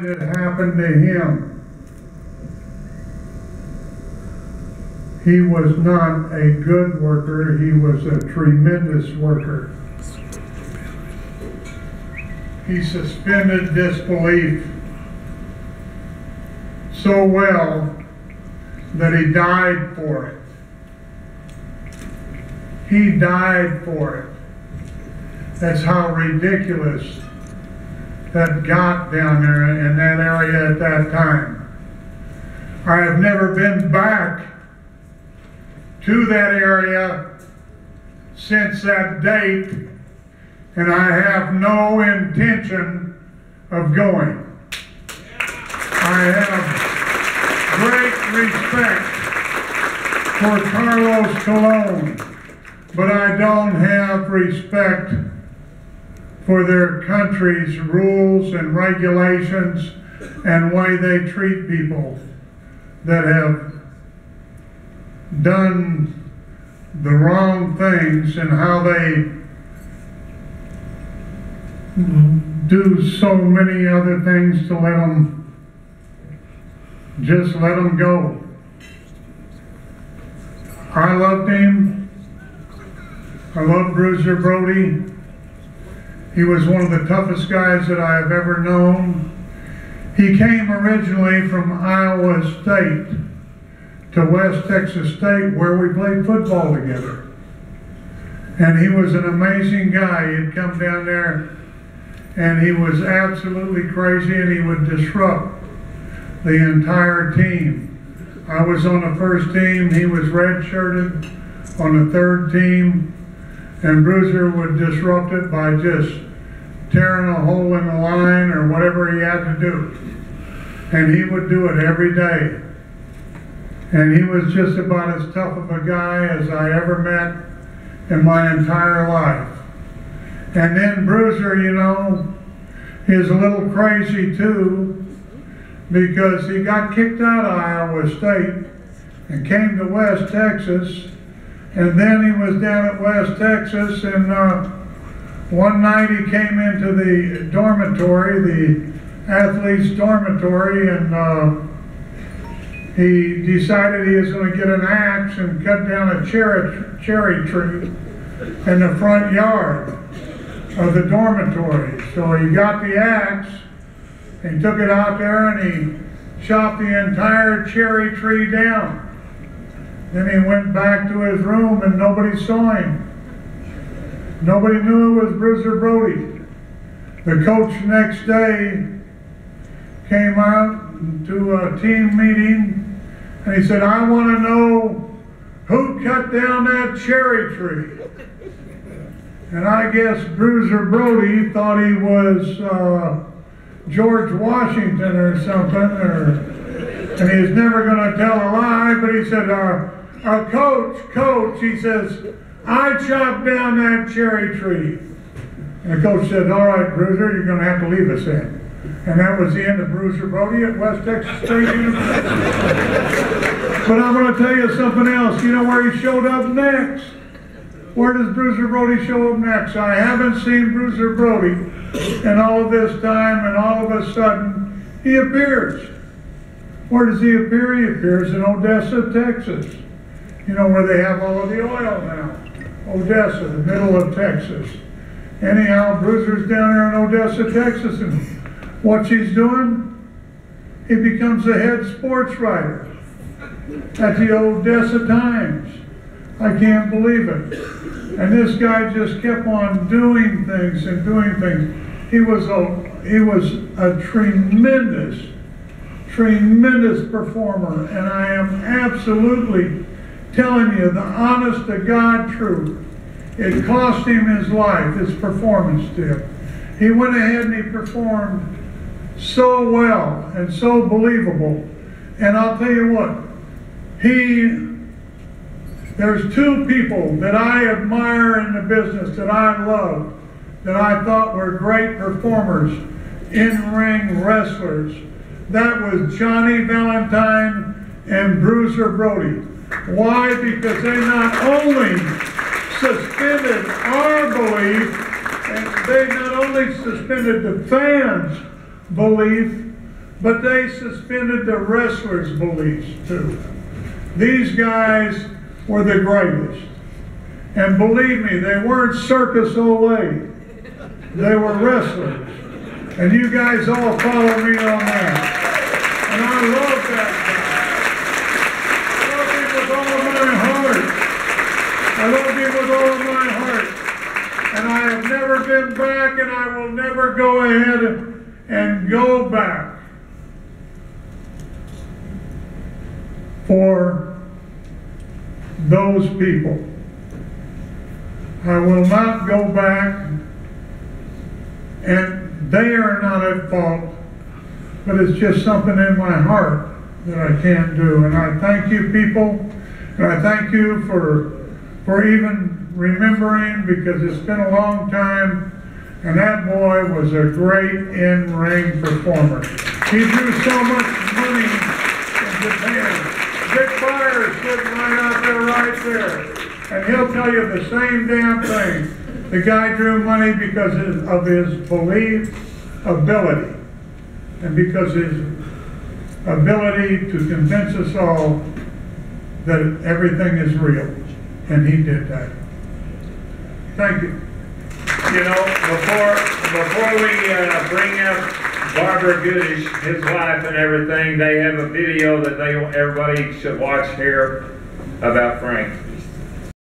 did it happen to him? He was not a good worker, he was a tremendous worker. He suspended disbelief so well that he died for it. He died for it. That's how ridiculous that got down there in that area at that time. I have never been back to that area since that date, and I have no intention of going. I have great respect for Carlos Colon, but I don't have respect for their country's rules and regulations and way they treat people that have done the wrong things and how they do so many other things to just let them go. I loved him. I love Bruiser Brody. He was one of the toughest guys that I have ever known. He came originally from Iowa State to West Texas State, where we played football together. And he was an amazing guy. He'd come down there and he was absolutely crazy, and he would disrupt the entire team. I was on the first team, he was red-shirted on the third team, and Bruiser would disrupt it by just tearing a hole in the line or whatever he had to do. And he would do it every day. And he was just about as tough of a guy as I ever met in my entire life. And then Bruiser, you know, is a little crazy too, because he got kicked out of Iowa State and came to West Texas. And then he was down at West Texas, and one night he came into the dormitory, the athletes' dormitory, and he decided he was going to get an axe and cut down a cherry tree in the front yard of the dormitory. So he got the axe, and he took it out there and he chopped the entire cherry tree down. Then he went back to his room and nobody saw him. Nobody knew it was Bruiser Brody. The coach next day came out to a team meeting and he said, "I want to know who cut down that cherry tree." And I guess Bruiser Brody thought he was George Washington or something, and he was never going to tell a lie, but he said, coach, he says, "I chopped down that cherry tree." And the coach said, "All right, Bruiser, you're going to have to leave us then." And that was the end of Bruiser Brody at West Texas State University. But I'm going to tell you something else. You know where he showed up next? Where does Bruiser Brody show up next? I haven't seen Bruiser Brody in all of this time, and all of a sudden, he appears. Where does he appear? He appears in Odessa, Texas. You know where they have all of the oil now. Odessa, the middle of Texas. Anyhow, Bruiser's down there in Odessa, Texas, and what's he's doing? He becomes the head sports writer at the Odessa Times. I can't believe it. And this guy just kept on doing things and doing things. He was a tremendous, tremendous performer, and I am absolutely telling you the honest to God truth. It cost him his life, his performance did. He went ahead and he performed so well and so believable. And I'll tell you what, there's two people that I admire in the business, that I love, that I thought were great performers, in-ring wrestlers. That was Johnny Valentine and Bruiser Brody. Why? Because they not only suspended our belief, and they not only suspended the fans' belief, but they suspended the wrestlers' beliefs too. These guys were the greatest. And believe me, they weren't Circus Olay. They were wrestlers. And you guys all follow me on that. And I love that guy. I love him with all of my heart. I love him with all of my heart. And I have never been back, and I will never go ahead and go back for those people. I will not go back, and they are not at fault, but it's just something in my heart that I can't do. And I thank you, people, and I thank you for even remembering, because it's been a long time, and that boy was a great in-ring performer. He drew so much money in Japan. Dick Fire is sitting right out there, right there. And he'll tell you the same damn thing. The guy drew money because of his belief ability, and because his ability to convince us all that everything is real. And he did that. Thank you. You know, before we bring up Barbara Goodish, his wife and everything, they have a video that everybody should watch here about Frank.